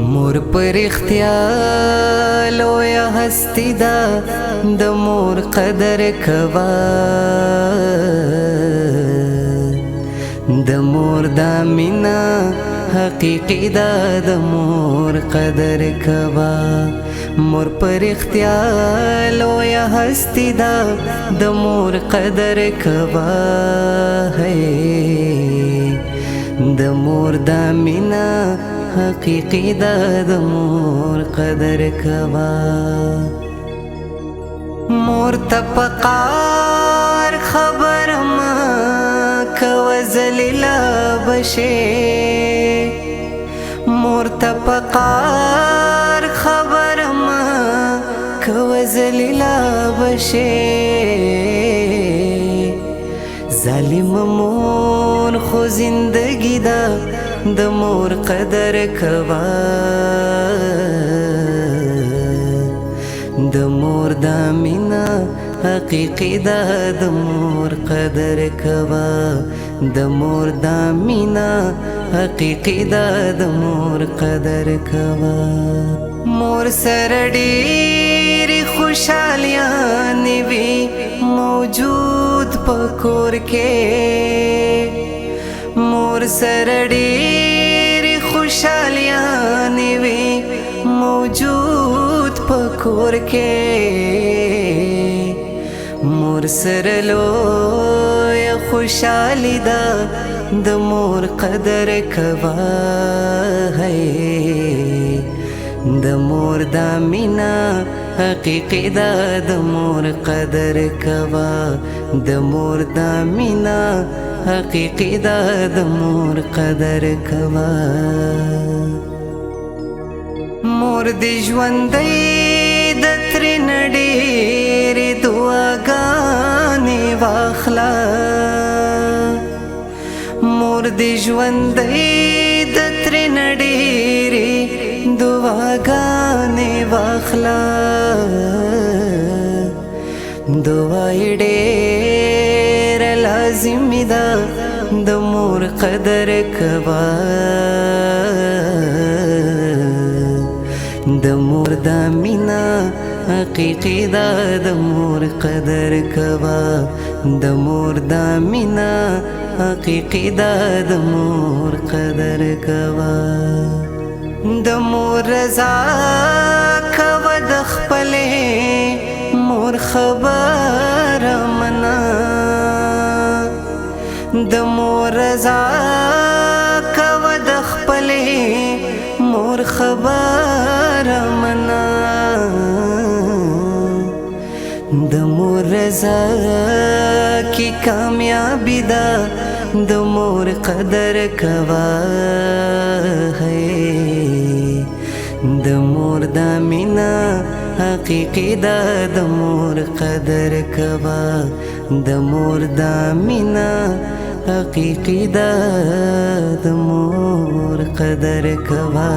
मोर पर इख्तियार लोया हस्ती दा द मोर कदर कवा द मोर दा मिना हकीकी दा द मोर कदर कवा मोर पर इख्तियार लोया हस्ती दा द मोर कदर कवा है द मोर दा मिना हकीकी दा द मोर कदर कवा मोर तपकार खबर मा कवजलिला बशे मोर तपकार खबर मा कवजलिला बशे जालिम मोर खो जिंदगी दा द मोर कदर कवा द मोर दा मिना हकीकी दा द मोर कदर कवा द मोर दा मिना हकीकी दा द मोर कदर कवा मोर सरडीरी खुशालियां निवी मौजूद पकोर के मोर सरडीरी खुशालियां निवी मौजूद पकोर के मोर सरलो या खुशाली दा द मोर कदर कवा है द मोर दा मिना हकीकी दा द मोर कदर कवा द मोर दा मिना हकीकी दा द मोर कदर कवा मोर दी ژوندۍ د ترنه ډېرې دعاګانې واخله مور دی ژوندۍ د ترنه ډېرې دعاګانې واخله دعای ډېره لازمي ده د مور قدر کوا د مور دا مینا حقیقی دا د مور قدر کوا د مور دا مینا حقیقی دا د مور قدر کوا د مور رضا کوا د خپلې مور خبر منا د مور رضا کوا د خپلې مور خبر منا د مور رضا کی کامیابی دا د مور قدر کوا ہے د مور دا مینا حقیقی دا د مور قدر کوا د مور دا مینا حقیقی دا د مور قدر کوا